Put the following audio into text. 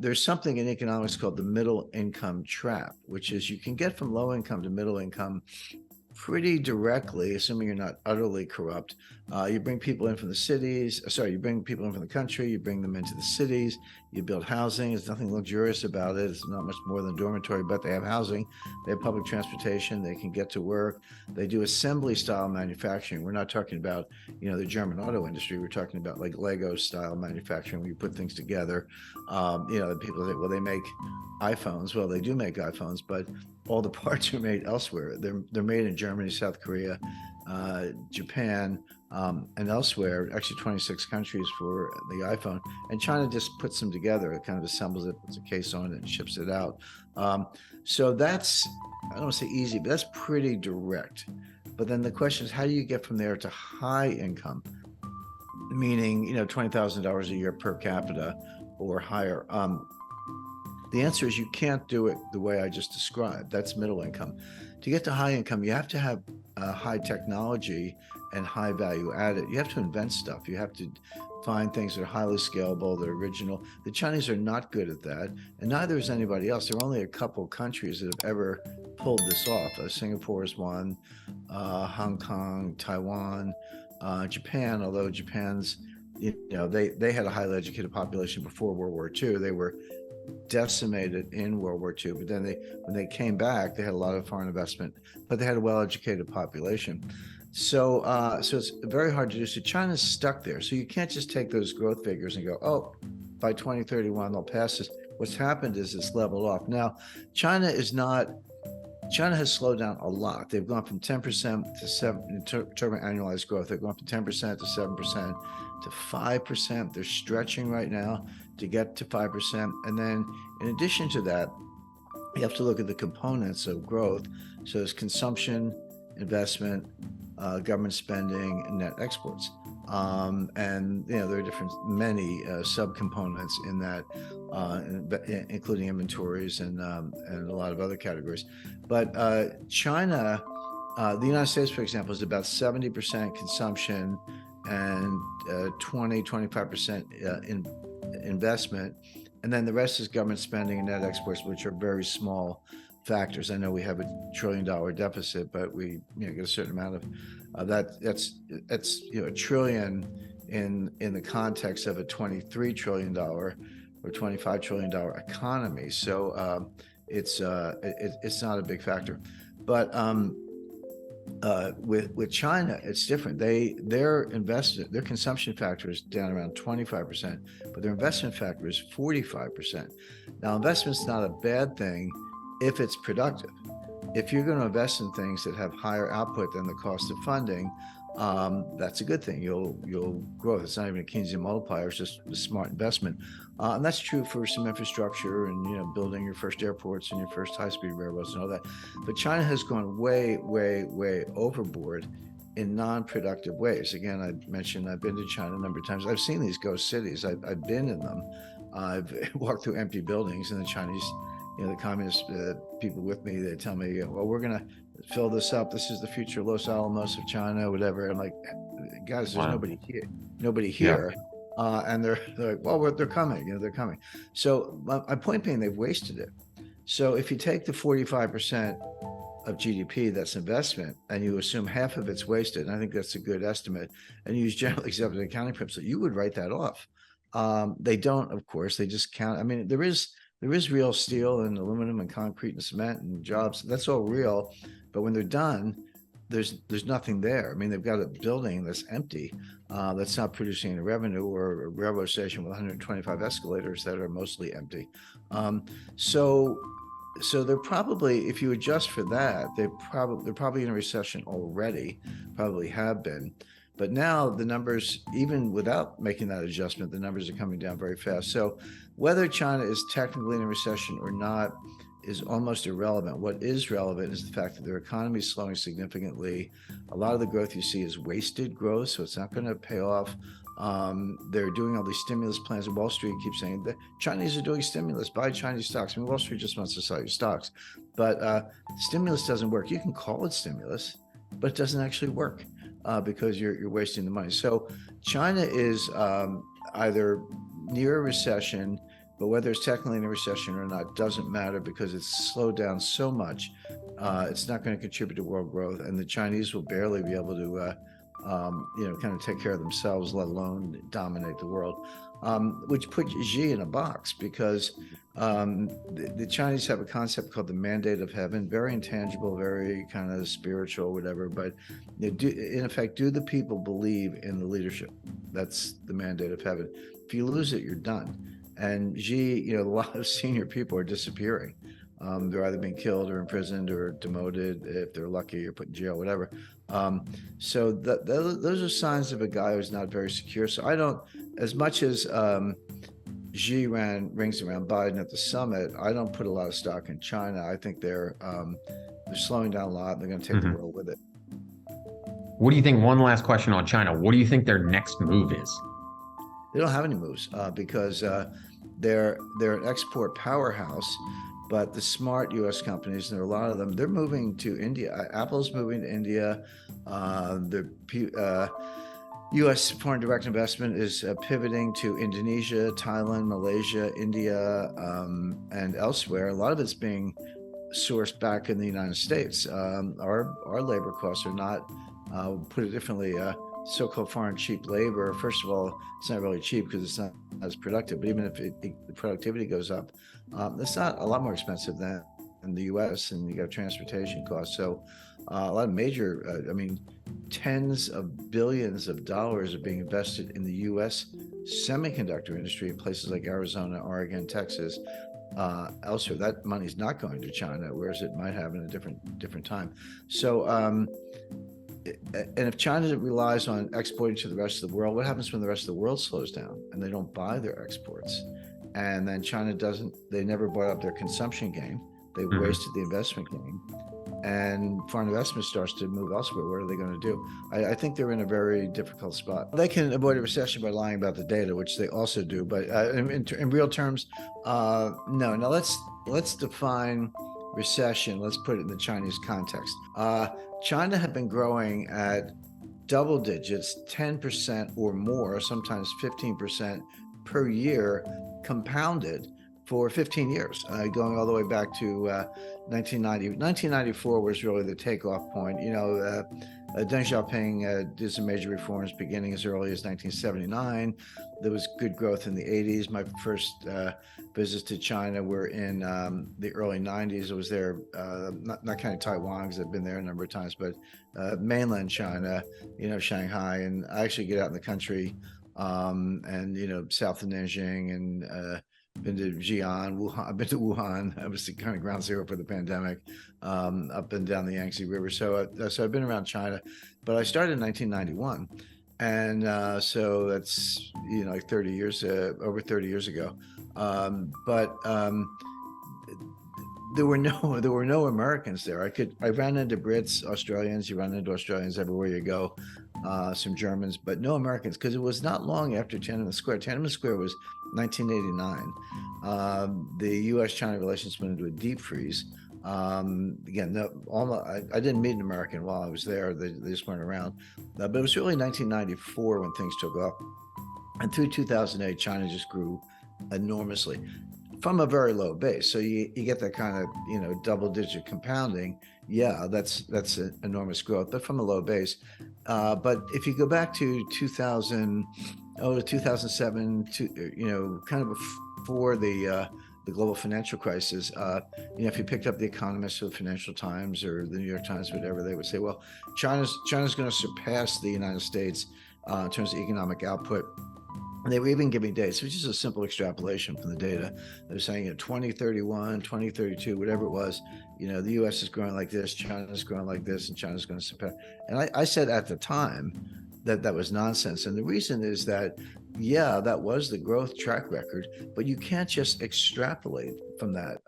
there's something in economics called the middle income trap, which is you can get from low income to middle income pretty directly, assuming you're not utterly corrupt. You bring people in from the cities, you bring people in from the country, you bring them into the cities, you build housing. There's nothing luxurious about it. It's not much more than a dormitory, but they have housing, they have public transportation, they can get to work. They do assembly style manufacturing. We're not talking about, the German auto industry. We're talking about like Lego style manufacturing where you put things together. People say, well, they make iPhones. Well, they do make iPhones, but all the parts are made elsewhere. They're made in Germany, South Korea, Japan, and elsewhere. Actually, 26 countries for the iPhone. And China just puts them together. It kind of assembles it, puts a case on it, and ships it out. So that's, I don't want to say easy, but that's pretty direct. But then the question is, how do you get from there to high income? Meaning, $20,000 a year per capita or higher. The answer is you can't do it the way I just described. That's middle income. To get to high income, you have to have high technology and high value added. You have to invent stuff. You have to find things that are highly scalable, that are original. The Chinese are not good at that, and neither is anybody else. There are only a couple countries that have ever pulled this off. Singapore is one, Hong Kong, Taiwan, Japan, although Japan's, they had a highly educated population before World War II. They were decimated in World War II, but then when they came back, they had a lot of foreign investment, but they had a well-educated population. So it's very hard to do. So China's stuck there. So you can't just take those growth figures and go, oh, by 2031 they'll pass this. What's happened is it's leveled off. Now, China has slowed down a lot. They've gone from 10% to 7% in terms of annualized growth. They've gone from 10% to 7% to 5%. They're stretching right now to get to 5%. And then in addition to that, you have to look at the components of growth. So there's consumption, investment, government spending, and net exports. And there are many subcomponents in that, including inventories and a lot of other categories. But China, the United States, for example, is about 70% consumption and 25% in investment, and then the rest is government spending and net exports, which are very small factors. I know we have $1 trillion deficit, but we get a certain amount of that. That's $1 trillion in the context of a $23 trillion or $25 trillion economy. So it's not a big factor, but with China, it's different. Their consumption factor is down around 25%, but their investment factor is 45%. Now, investment's not a bad thing if it's productive. If you're going to invest in things that have higher output than the cost of funding, that's a good thing. You'll grow. It's not even a Keynesian multiplier. It's just a smart investment, and that's true for some infrastructure and building your first airports and your first high-speed railroads and all that. But China has gone way, way, way overboard in non-productive ways. Again, I mentioned I've been to China a number of times. I've seen these ghost cities. I've been in them. I've walked through empty buildings, and the Chinese, the communist people with me, they tell me, well, we're going to fill this up. This is the future Los Alamos of China, whatever. I'm like, guys, there's nobody here. Yeah. And they're like, well, they're coming, they're coming. So my point being, they've wasted it. So if you take the 45% of GDP that's investment and you assume half of it's wasted, and I think that's a good estimate, and you use generally accepted accounting principles, you would write that off. They don't, of course, they just count. I mean, there is real steel and aluminum and concrete and cement and jobs. That's all real. But when they're done, there's nothing there. I mean, they've got a building that's empty, that's not producing any revenue, or a railroad station with 125 escalators that are mostly empty. So they're probably, if you adjust for that, they're probably in a recession already, probably have been. But now the numbers, even without making that adjustment, the numbers are coming down very fast. So whether China is technically in a recession or not is almost irrelevant. What is relevant is the fact that their economy is slowing significantly. A lot of the growth you see is wasted growth, so it's not going to pay off. They're doing all these stimulus plans, and Wall Street keeps saying the Chinese are doing stimulus, buy Chinese stocks. I mean, Wall Street just wants to sell you stocks, but stimulus doesn't work. You can call it stimulus, but it doesn't actually work. Because you're wasting the money. So China is either near a recession, But whether it's technically in a recession or not doesn't matter, because it's slowed down so much. It's not going to contribute to world growth, and the Chinese will barely be able to, kind of take care of themselves, let alone dominate the world. Which puts Xi in a box, because the Chinese have a concept called the mandate of heaven, very intangible, very kind of spiritual, whatever. But in effect, do the people believe in the leadership? That's the mandate of heaven. If you lose it, you're done. And Xi, a lot of senior people are disappearing. They're either being killed or imprisoned or demoted, if they're lucky, or put in jail, whatever. So those are signs of a guy who's not very secure. So I don't, as much as Xi ran rings around Biden at the summit, I don't put a lot of stock in China. I think they're slowing down a lot. They're going to take the world with it. What do you think? One last question on China. What do you think their next move is? They don't have any moves because they're an export powerhouse. But the smart U.S. companies, and there are a lot of them, they're moving to India. Apple's moving to India. The U.S. foreign direct investment is pivoting to Indonesia, Thailand, Malaysia, India, and elsewhere. A lot of it's being sourced back in the United States. Our labor costs are not, put it differently, so-called foreign cheap labor. First of all, it's not really cheap because it's not as productive. But even if the productivity goes up, it's not a lot more expensive than in the U.S. And you got transportation costs. So a lot of major, tens of billions of dollars are being invested in the U.S. semiconductor industry in places like Arizona, Oregon, Texas, elsewhere. That money's not going to China, whereas it might have in a different time. So, and if China relies on exporting to the rest of the world, what happens when the rest of the world slows down and they don't buy their exports? And then China they never brought up their consumption game. They wasted the investment game, and foreign investment starts to move elsewhere. What are they going to do? I think they're in a very difficult spot. They can avoid a recession by lying about the data, which they also do. But in real terms, no. Now let's define recession. Let's put it in the Chinese context. China had been growing at double digits, 10% or more, sometimes 15% per year, compounded for 15 years, going all the way back to 1990. 1994 was really the takeoff point. Deng Xiaoping did some major reforms beginning as early as 1979. There was good growth in the 80s. My first visits to China were in the early 90s. I was there, not counting Taiwan, because I've been there a number of times, but mainland China, Shanghai. And I actually get out in the country and, south of Nanjing, and been to Xi'an, Wuhan. I've been to Wuhan. I was kind of ground zero for the pandemic, up and down the Yangtze River. So I've been around China, but I started in 1991. And so that's, like 30 years, over 30 years ago. But there were no Americans there. I ran into Brits, Australians. You run into Australians everywhere you go. Some Germans, but no Americans, because it was not long after Tiananmen Square. Tiananmen Square was 1989. The U.S.-China relations went into a deep freeze. Again, I didn't meet an American while I was there. They just weren't around. But it was really 1994 when things took off. And through 2008, China just grew enormously from a very low base. So you get that kind of, double-digit compounding. Yeah, that's an enormous growth, but from a low base. But if you go back to 2007, kind of before the global financial crisis, if you picked up the Economist or the Financial Times or the New York Times, whatever, they would say, well, China's going to surpass the United States in terms of economic output. And they were even giving dates, which is a simple extrapolation from the data. They were saying 2031, 2032, whatever it was, the U.S. is growing like this, China's growing like this, and China's going to surpass. And I said at the time that was nonsense. And the reason is that, yeah, that was the growth track record, but you can't just extrapolate from that.